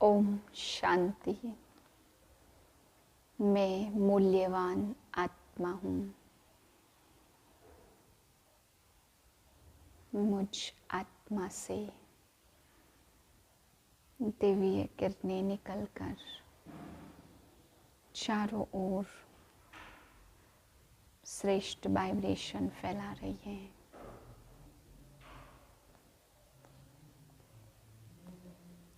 ओम शांति। मैं मूल्यवान आत्मा हूँ। मुझ आत्मा से दिव्य किरणें निकलकर चारों ओर श्रेष्ठ वाइब्रेशन फैला रही है।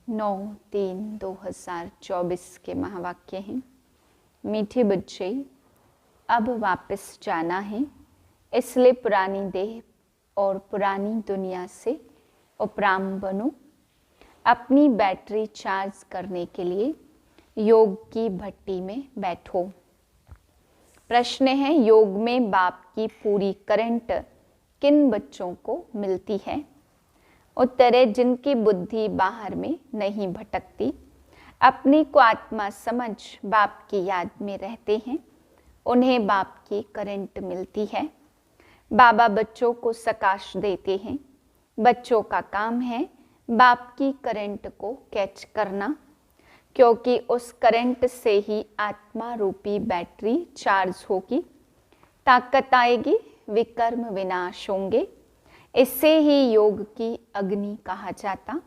नौ 3/2024 के महावाक्य हैं। मीठे बच्चे, अब वापस जाना है, इसलिए पुरानी देह और पुरानी दुनिया से उपराम बनो। अपनी बैटरी चार्ज करने के लिए योग की भट्टी में बैठो। प्रश्न है, योग में बाप की पूरी करंट किन बच्चों को मिलती है? उत्तर है, जिनकी बुद्धि बाहर में नहीं भटकती, अपने को आत्मा समझ बाप की याद में रहते हैं, उन्हें बाप की करंट मिलती है। बाबा बच्चों को सकाश देते हैं। बच्चों का काम है बाप की करंट को कैच करना, क्योंकि उस करंट से ही आत्मा रूपी बैटरी चार्ज होगी, ताकत आएगी, विकर्म विनाश होंगे। इससे ही योग की अग्नि कहा जाता।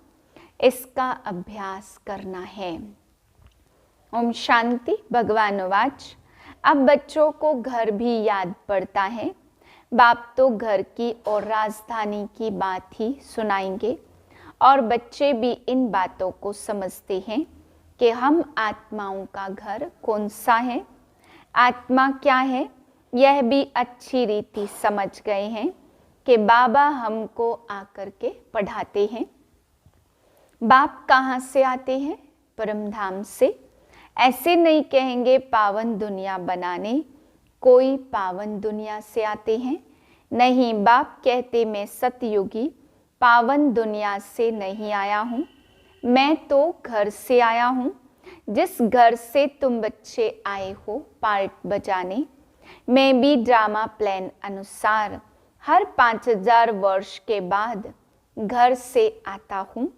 इसका अभ्यास करना है। ओम शांति। भगवान वाच। अब बच्चों को घर भी याद पड़ता है। बाप तो घर की और राजधानी की बात ही सुनाएंगे और बच्चे भी इन बातों को समझते हैं कि हम आत्माओं का घर कौन सा है, आत्मा क्या है, यह भी अच्छी रीति समझ गए हैं कि बाबा हमको आकर के पढ़ाते हैं। बाप कहाँ से आते हैं? परम धाम से। ऐसे नहीं कहेंगे पावन दुनिया बनाने, कोई पावन दुनिया से आते हैं। नहीं, बाप कहते मैं सतयुगी पावन दुनिया से नहीं आया हूँ, मैं तो घर से आया हूँ। जिस घर से तुम बच्चे आए हो पार्ट बजाने, मैं भी ड्रामा प्लान अनुसार हर 5000 वर्ष के बाद घर से आता हूँ।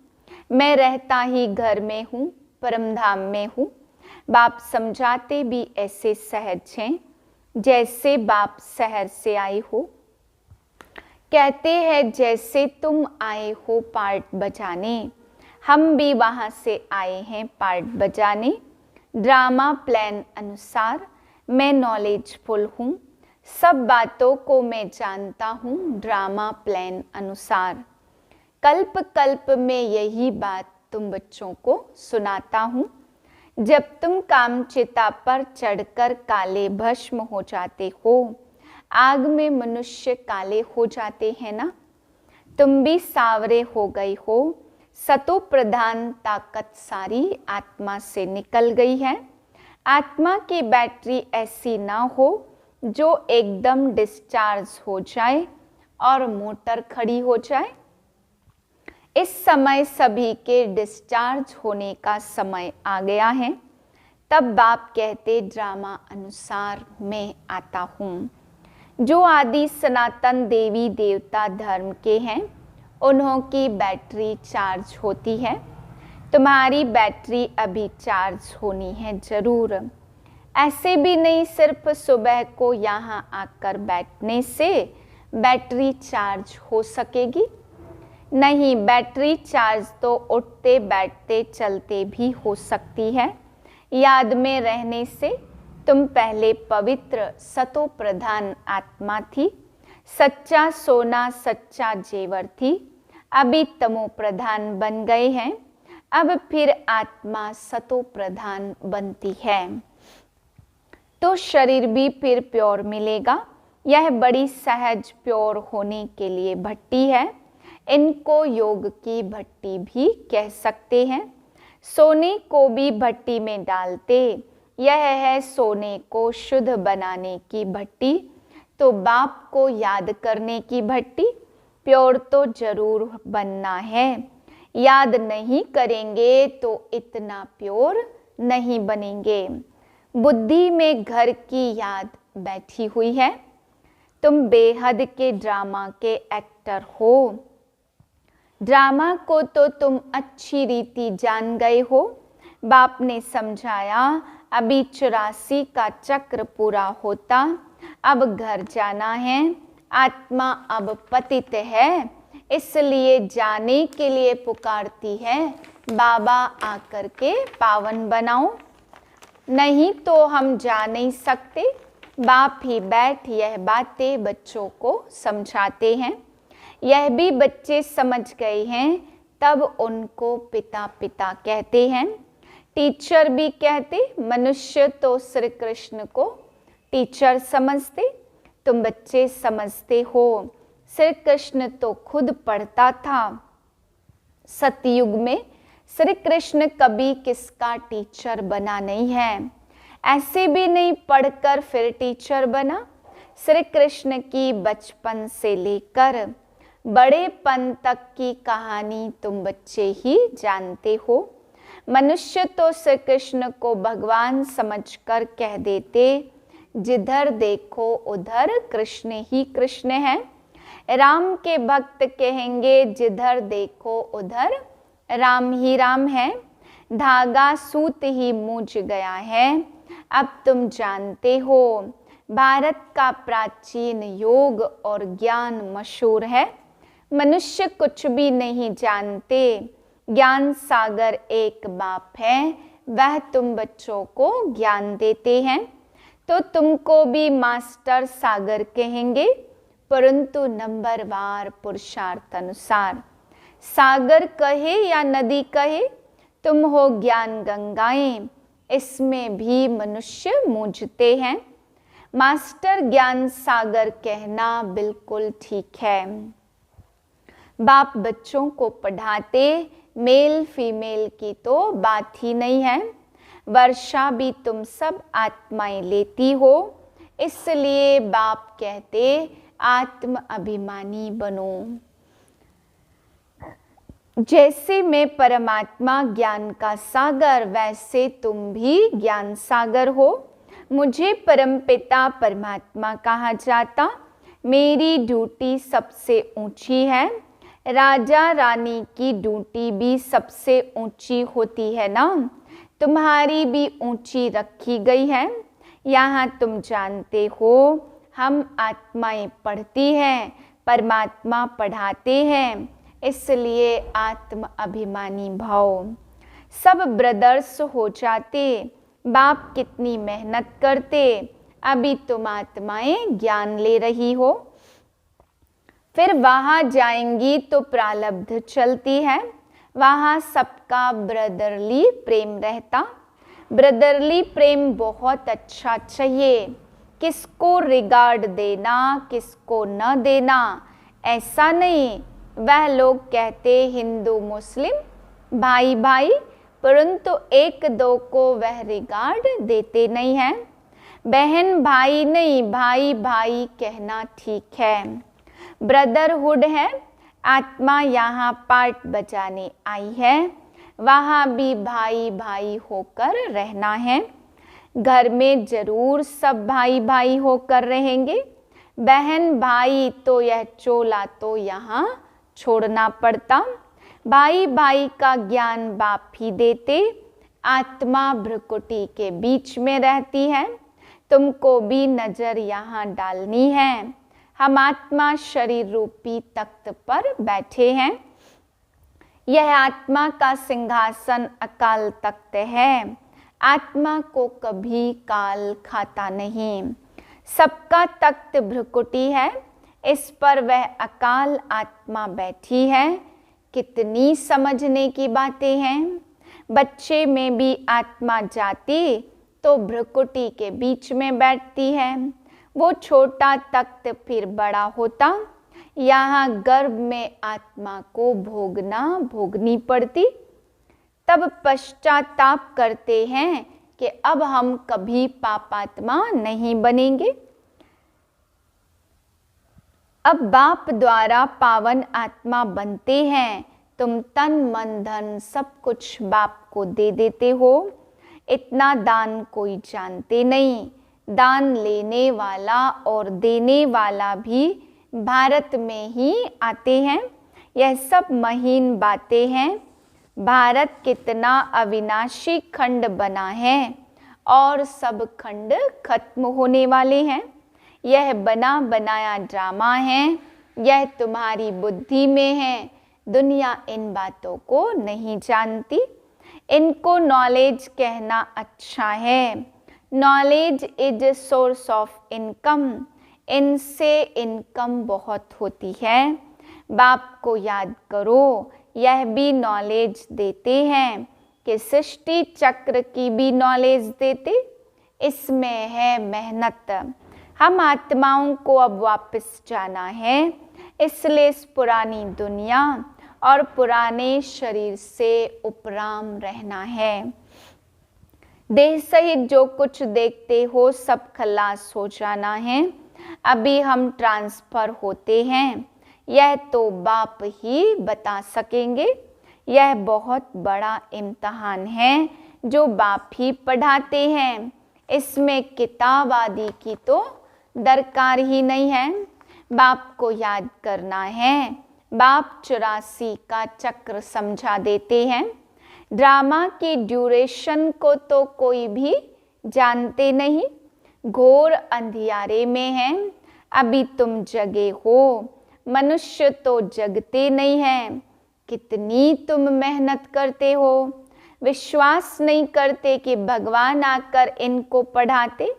मैं रहता ही घर में हूँ, परमधाम में हूँ। बाप समझाते भी ऐसे सहज हैं जैसे बाप शहर से आए हो। कहते हैं जैसे तुम आए हो पार्ट बजाने, हम भी वहाँ से आए हैं पार्ट बजाने। ड्रामा प्लान अनुसार मैं नॉलेजफुल हूँ, सब बातों को मैं जानता हूँ ड्रामा प्लान अनुसार। कल्प कल्प में यही बात तुम बच्चों को सुनाता हूँ। जब तुम कामचिता पर चढ़कर काले भस्म हो जाते हो, आग में मनुष्य काले हो जाते हैं ना, तुम भी सावरे हो गई हो। सतो प्रधान ताकत सारी आत्मा से निकल गई है। आत्मा की बैटरी ऐसी ना हो जो एकदम डिस्चार्ज हो जाए और मोटर खड़ी हो जाए। इस समय सभी के डिस्चार्ज होने का समय आ गया है। तब बाप कहते ड्रामा अनुसार मैं आता हूँ। जो आदि सनातन देवी देवता धर्म के हैं, उन्हों की बैटरी चार्ज होती है। तुम्हारी बैटरी अभी चार्ज होनी है जरूर। ऐसे भी नहीं सिर्फ सुबह को यहाँ आकर बैठने से बैटरी चार्ज हो सकेगी। नहीं, बैटरी चार्ज तो उठते बैठते चलते भी हो सकती है। याद में रहने से तुम पहले पवित्र सतो प्रधान आत्मा थी, सच्चा सोना सच्चा जेवर थी। अभी तमो प्रधान बन गए हैं, अब फिर आत्मा सतो प्रधान बनती है तो शरीर भी फिर प्योर मिलेगा। यह बड़ी सहज प्योर होने के लिए भट्टी है। इनको योग की भट्टी भी कह सकते हैं। सोने को भी भट्टी में डालते, यह है सोने को शुद्ध बनाने की भट्टी। तो बाप को याद करने की भट्टी। प्योर तो जरूर बनना है, याद नहीं करेंगे तो इतना प्योर नहीं बनेंगे। बुद्धि में घर की याद बैठी हुई है। तुम बेहद के ड्रामा के एक्टर हो। ड्रामा को तो तुम अच्छी रीति जान गए हो। बाप ने समझाया, अभी 84 का चक्र पूरा होता, अब घर जाना है। आत्मा अब पतित है, इसलिए जाने के लिए पुकारती है, बाबा आकर के पावन बनाओ। नहीं तो हम जा नहीं सकते। बाप ही बैठ यह बातें बच्चों को समझाते हैं। यह भी बच्चे समझ गए हैं, तब उनको पिता पिता कहते हैं। टीचर भी कहते, मनुष्य तो श्री कृष्ण को टीचर समझते। तुम बच्चे समझते हो, श्री कृष्ण तो खुद पढ़ता था। सतयुग में श्री कृष्ण कभी किसका टीचर बना नहीं है, ऐसे भी नहीं पढ़कर फिर टीचर बना। श्री कृष्ण की बचपन से लेकर बड़ेपन तक की कहानी तुम बच्चे ही जानते हो। मनुष्य तो श्री कृष्ण को भगवान समझकर कह देते, जिधर देखो उधर कृष्ण ही कृष्ण है। राम के भक्त कहेंगे, जिधर देखो उधर राम ही राम है। धागा सूत ही मूझ गया है, अब तुम जानते हो। भारत का प्राचीन योग और ज्ञान मशहूर है। मनुष्य कुछ भी नहीं जानते। ज्ञान सागर एक बाप है, वह तुम बच्चों को ज्ञान देते हैं। तो तुमको भी मास्टर सागर कहेंगे, परंतु नंबरवार पुरुषार्थ अनुसार। सागर कहे या नदी कहे, तुम हो ज्ञान गंगाएं, इसमें भी मनुष्य मूझते हैं। मास्टर ज्ञान सागर कहना बिल्कुल ठीक है। बाप बच्चों को पढ़ाते, मेल फीमेल की तो बात ही नहीं है। वर्षा भी तुम सब आत्माएं लेती हो, इसलिए बाप कहते आत्म अभिमानी बनो। जैसे मैं परमात्मा ज्ञान का सागर, वैसे तुम भी ज्ञान सागर हो। मुझे परमपिता परमात्मा कहा जाता। मेरी ड्यूटी सबसे ऊंची है। राजा रानी की ड्यूटी भी सबसे ऊंची होती है ना, तुम्हारी भी ऊंची रखी गई है। यहाँ तुम जानते हो, हम आत्माएं पढ़ती हैं, परमात्मा पढ़ाते हैं, इसलिए आत्म अभिमानी भाव। सब ब्रदर्स हो जाते, बाप कितनी मेहनत करते, अभी तुम आत्माएं ज्ञान ले रही हो। फिर वहां जाएंगी तो प्रारब्ध चलती है, वहां सबका ब्रदरली प्रेम रहता। ब्रदरली प्रेम बहुत अच्छा चाहिए, किसको रिगार्ड देना किसको न देना ऐसा नहीं। वह लोग कहते हिंदू मुस्लिम भाई भाई, परंतु एक दो को वह रिगार्ड देते नहीं हैं। बहन भाई नहीं, भाई भाई कहना ठीक है। ब्रदरहुड है। आत्मा यहाँ पार्ट बजाने आई है, वहाँ भी भाई भाई होकर रहना है। घर में जरूर सब भाई भाई होकर रहेंगे। बहन भाई तो यह चोला तो यहाँ छोड़ना पड़ता। भाई भाई का ज्ञान बाप ही देते। आत्मा भ्रुकुटी के बीच में रहती है, तुमको भी नजर यहाँ डालनी है। हम आत्मा शरीर रूपी तख्त पर बैठे हैं। यह आत्मा का सिंहासन अकाल तख्त है। आत्मा को कभी काल खाता नहीं। सबका तख्त भ्रुकुटी है, इस पर वह अकाल आत्मा बैठी है। कितनी समझने की बातें हैं। बच्चे में भी आत्मा जाती तो भ्रुकुटी के बीच में बैठती है। वो छोटा तख्त फिर बड़ा होता। यहाँ गर्भ में आत्मा को भोगनी पड़ती। तब पश्चाताप करते हैं कि अब हम कभी पापात्मा नहीं बनेंगे। अब बाप द्वारा पावन आत्मा बनते हैं। तुम तन मन धन सब कुछ बाप को दे देते हो। इतना दान कोई जानते नहीं। दान लेने वाला और देने वाला भी भारत में ही आते हैं। यह सब महीन बातें हैं। भारत कितना अविनाशी खंड बना है और सब खंड खत्म होने वाले हैं। यह बना बनाया ड्रामा है, यह तुम्हारी बुद्धि में है। दुनिया इन बातों को नहीं जानती। इनको नॉलेज कहना अच्छा है। Knowledge is source of income. इनसे इनकम बहुत होती है। बाप को याद करो, यह भी नॉलेज देते हैं कि सृष्टि चक्र की भी नॉलेज देते। इसमें है मेहनत। हम आत्माओं को अब वापस जाना है, इसलिए इस पुरानी दुनिया और पुराने शरीर से उपराम रहना है। देह सहित जो कुछ देखते हो सब खलास हो जाना है। अभी हम ट्रांसफर होते हैं, यह तो बाप ही बता सकेंगे। यह बहुत बड़ा इम्तहान है जो बाप ही पढ़ाते हैं। इसमें किताब आदि की तो दरकार ही नहीं है। बाप को याद करना है। बाप 84 का चक्र समझा देते हैं। ड्रामा की ड्यूरेशन को तो कोई भी जानते नहीं। घोर अंधियारे में हैं। अभी तुम जगे हो, मनुष्य तो जगते नहीं हैं। कितनी तुम मेहनत करते हो। विश्वास नहीं करते कि भगवान आकर इनको पढ़ाते।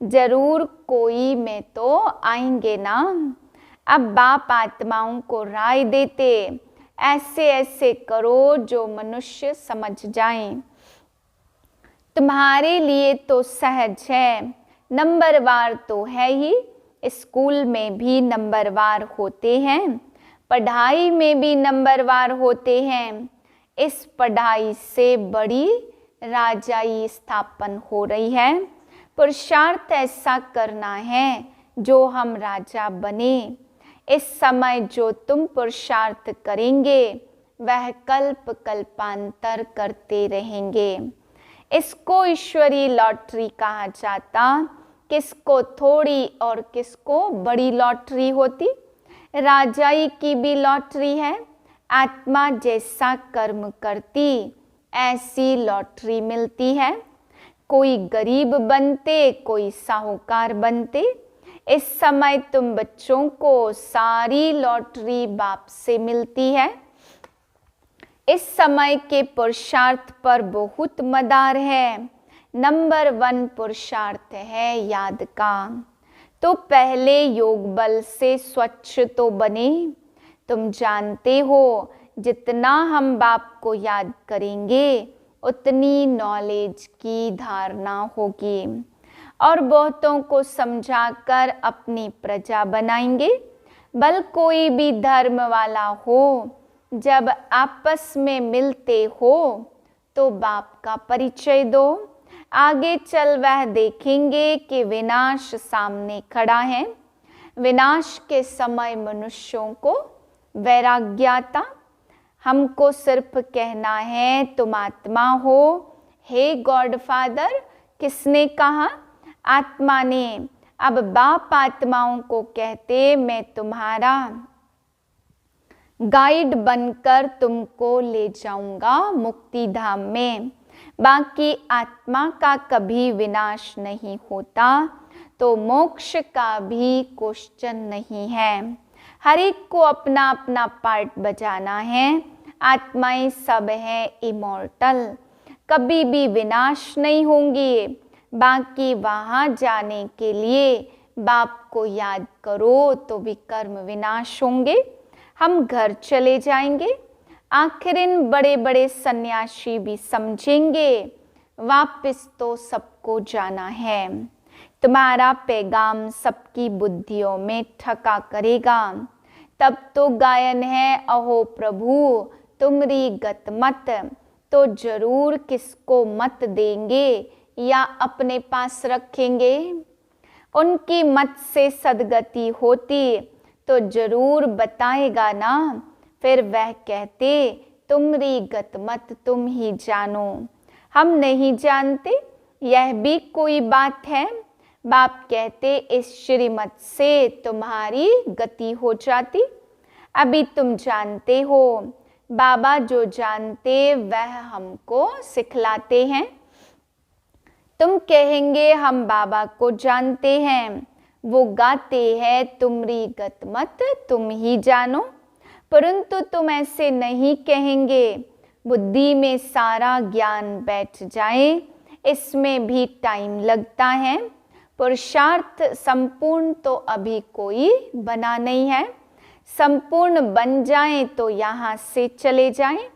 जरूर कोई में तो आएंगे ना। अब बाप आत्माओं को राय देते, ऐसे ऐसे करो जो मनुष्य समझ जाएं। तुम्हारे लिए तो सहज है। नंबरवार तो है ही। स्कूल में भी नंबरवार होते हैं, पढ़ाई में भी नंबरवार होते हैं। इस पढ़ाई से बड़ी राजाई स्थापन हो रही है। पुरुषार्थ ऐसा करना है जो हम राजा बने। इस समय जो तुम पुरुषार्थ करेंगे वह कल्प कल्पांतर करते रहेंगे। इसको ईश्वरी लॉटरी कहा जाता। किसको थोड़ी और किसको बड़ी लॉटरी होती। राजाई की भी लॉटरी है। आत्मा जैसा कर्म करती ऐसी लॉटरी मिलती है। कोई गरीब बनते, कोई साहूकार बनते। इस समय तुम बच्चों को सारी लॉटरी बाप से मिलती है। इस समय के पुरुषार्थ पर बहुत मदार है। नंबर 1 पुरुषार्थ है याद का। तो पहले योग बल से स्वच्छ तो बने। तुम जानते हो जितना हम बाप को याद करेंगे उतनी नॉलेज की धारणा होगी और बहुतों को समझाकर अपनी प्रजा बनाएंगे। बल कोई भी धर्म वाला हो, जब आपस में मिलते हो तो बाप का परिचय दो। आगे चल वह देखेंगे कि विनाश सामने खड़ा है। विनाश के समय मनुष्यों को वैराग्य आता। हमको सिर्फ कहना है तुम आत्मा हो। हे गॉड फादर, किसने कहा? आत्मा ने। अब बाप आत्माओं को कहते मैं तुम्हारा गाइड बनकर तुमको ले जाऊंगा मुक्ति धाम में। बाकी आत्मा का कभी विनाश नहीं होता तो मोक्ष का भी क्वेश्चन नहीं है। हर एक को अपना अपना पार्ट बजाना है। आत्माएं सब हैं इमॉर्टल, कभी भी विनाश नहीं होंगी। बाकी वहाँ जाने के लिए बाप को याद करो तो विकर्म विनाश होंगे। हम घर चले जाएंगे। आखिर इन बड़े बड़े सन्यासी भी समझेंगे वापस तो सबको जाना है। तुम्हारा पैगाम सबकी बुद्धियों में ठका करेगा। तब तो गायन है अहो प्रभु तुमरी गत मत। तो जरूर किसको मत देंगे या अपने पास रखेंगे। उनकी मत से सदगति होती तो जरूर बताएगा ना। फिर वह कहते तुमरी गत मत तुम ही जानो। हम नहीं जानते, यह भी कोई बात है। बाप कहते इस श्रीमत से तुम्हारी गति हो जाती। अभी तुम जानते हो बाबा जो जानते वह हमको सिखलाते हैं। तुम कहेंगे हम बाबा को जानते हैं, वो गाते हैं तुमरी गत मत तुम ही जानो, परंतु तुम ऐसे नहीं कहेंगे। बुद्धि में सारा ज्ञान बैठ जाए, इसमें भी टाइम लगता है। पुरुषार्थ संपूर्ण तो अभी कोई बना नहीं है, संपूर्ण बन जाए तो यहाँ से चले जाएं।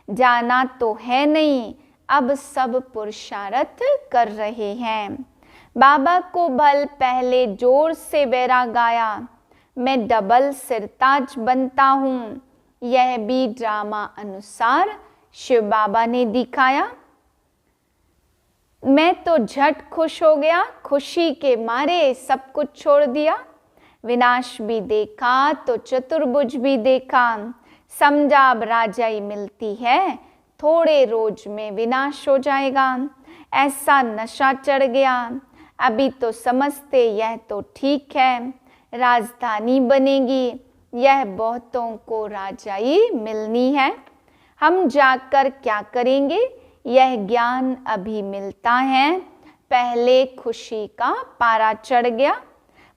जाना तो है नहीं, अब सब पुरुषार्थ कर रहे हैं। बाबा को भल पहले जोर से वैराग आया, मैं डबल सिरताज बनता हूँ। यह भी ड्रामा अनुसार शिव बाबा ने दिखाया। मैं तो झट खुश हो गया, खुशी के मारे सब कुछ छोड़ दिया। विनाश भी देखा तो चतुर्भुज भी देखा, समझा अब राजाई मिलती है, थोड़े रोज में विनाश हो जाएगा। ऐसा नशा चढ़ गया, अभी तो समझते यह तो ठीक है, राजधानी बनेगी, यह बहुतों को राजाई मिलनी है। हम जाकर क्या करेंगे, यह ज्ञान अभी मिलता है। पहले खुशी का पारा चढ़ गया।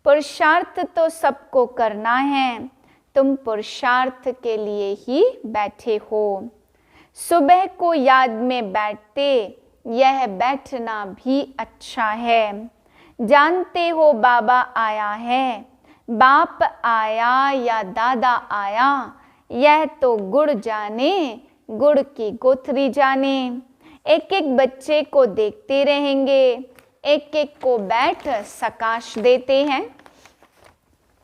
पुरुषार्थ तो सबको करना है, तुम पुरुषार्थ के लिए ही बैठे हो। सुबह को याद में बैठते, यह बैठना भी अच्छा है। जानते हो बाबा आया है, बाप आया या दादा आया, यह तो गुड़ जाने, गुड़ की गोथरी जाने। एक एक बच्चे को देखते रहेंगे, एक एक को बैठ सकाश देते हैं।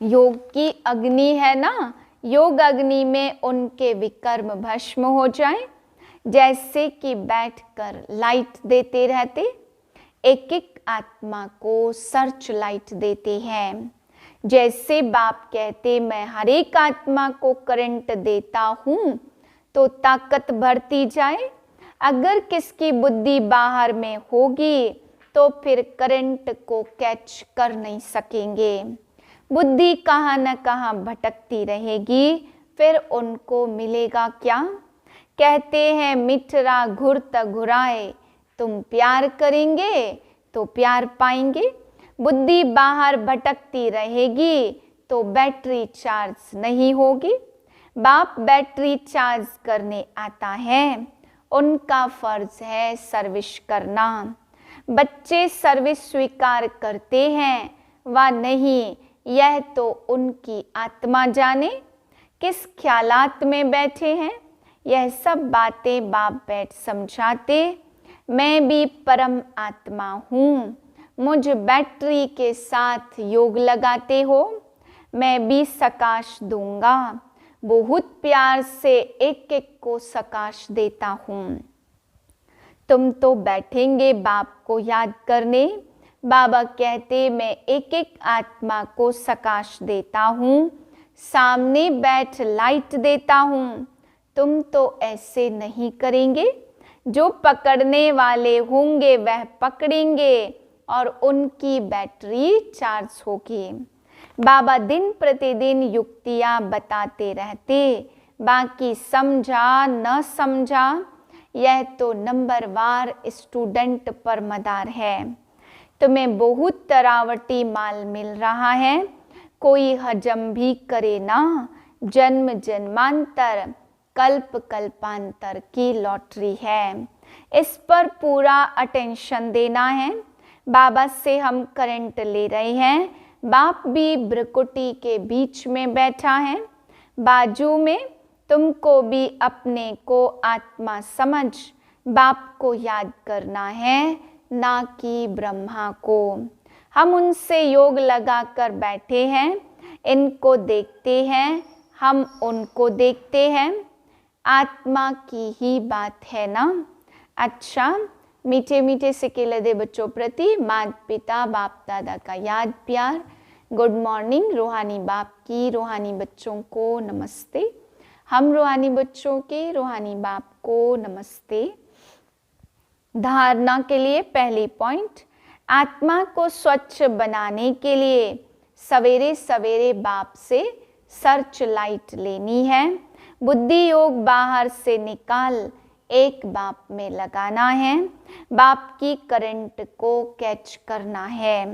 योग की अग्नि है ना, योग अग्नि में उनके विकर्म भस्म हो जाए, जैसे कि बैठकर लाइट देते रहते। एक एक आत्मा को सर्च लाइट देते हैं। जैसे बाप कहते मैं हर एक आत्मा को करंट देता हूँ तो ताकत बढ़ती जाए। अगर किसकी बुद्धि बाहर में होगी तो फिर करंट को कैच कर नहीं सकेंगे। बुद्धि कहाँ न कहाँ भटकती रहेगी, फिर उनको मिलेगा क्या। कहते हैं मिठरा घुरत घुराए, तुम प्यार करेंगे तो प्यार पाएंगे। बुद्धि बाहर भटकती रहेगी तो बैटरी चार्ज नहीं होगी। बाप बैटरी चार्ज करने आता है, उनका फर्ज है सर्विस करना। बच्चे सर्विस स्वीकार करते हैं व नहीं, यह तो उनकी आत्मा जाने। किस ख्यालात में बैठे हैं, यह सब बातें बाप बैठ समझाते। मैं भी परम आत्मा हूँ, मुझ बैटरी के साथ योग लगाते हो, मैं भी सकाश दूंगा। बहुत प्यार से एक एक को सकाश देता हूँ। तुम तो बैठेंगे बाप को याद करने। बाबा कहते मैं एक एक आत्मा को सकाश देता हूँ, सामने बैठ लाइट देता हूँ। तुम तो ऐसे नहीं करेंगे। जो पकड़ने वाले होंगे वह पकड़ेंगे और उनकी बैटरी चार्ज होगी। बाबा दिन प्रतिदिन युक्तियाँ बताते रहते, बाकी समझा न समझा यह तो नंबरवार स्टूडेंट पर मदार है। तुम्हें बहुत तरावटी माल मिल रहा है, कोई हजम भी करे ना। जन्म जन्मांतर कल्प कल्पांतर की लॉटरी है, इस पर पूरा अटेंशन देना है। बाबा से हम करंट ले रहे हैं। बाप भी ब्रकुटी के बीच में बैठा है, बाजू में। तुमको भी अपने को आत्मा समझ बाप को याद करना है, ना कि ब्रह्मा को। हम उनसे योग लगाकर बैठे हैं, इनको देखते हैं, हम उनको देखते हैं। आत्मा की ही बात है ना। अच्छा, मीठे मीठे सिक्के लदे बच्चों प्रति माता पिता बाप दादा का याद प्यार। Good morning. रूहानी बाप की रूहानी बच्चों को नमस्ते। हम रूहानी बच्चों के रूहानी बाप को नमस्ते। धारणा के लिए पहली पॉइंट, आत्मा को स्वच्छ बनाने के लिए सवेरे सवेरे बाप से सर्च लाइट लेनी है। बुद्धि योग बाहर से निकाल एक बाप में लगाना है, बाप की करंट को कैच करना है।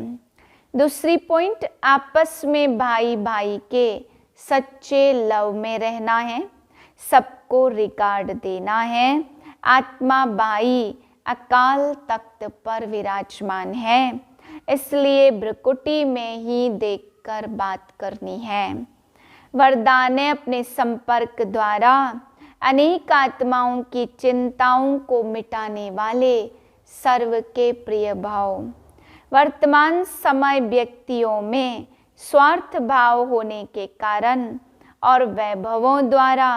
दूसरी पॉइंट, आपस में भाई भाई के सच्चे लव में रहना है, सबको रिगार्ड देना है। आत्मा भाई अकाल तख्त पर विराजमान है, इसलिए भ्रकुटी में ही देखकर बात करनी है। वरदान है अपने संपर्क द्वारा अनेक आत्माओं की चिंताओं को मिटाने वाले सर्व के प्रिय भाव। वर्तमान समय व्यक्तियों में स्वार्थ भाव होने के कारण और वैभवों द्वारा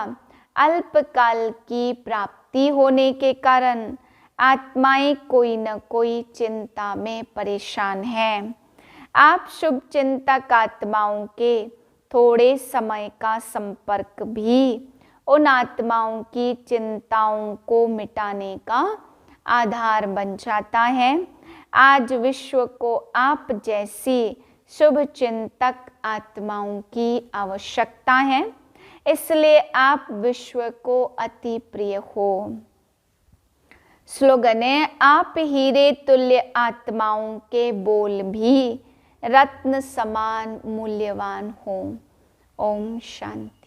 अल्पकाल की प्राप्ति होने के कारण आत्माएं कोई न कोई चिंता में परेशान हैं। आप शुभ चिंतक आत्माओं के थोड़े समय का संपर्क भी उन आत्माओं की चिंताओं को मिटाने का आधार बन जाता है। आज विश्व को आप जैसी शुभ चिंतक आत्माओं की आवश्यकता है, इसलिए आप विश्व को अति प्रिय हो। स्लोगन है, आप हीरे तुल्य आत्माओं के बोल भी रत्न समान मूल्यवान हो। ओम शांति।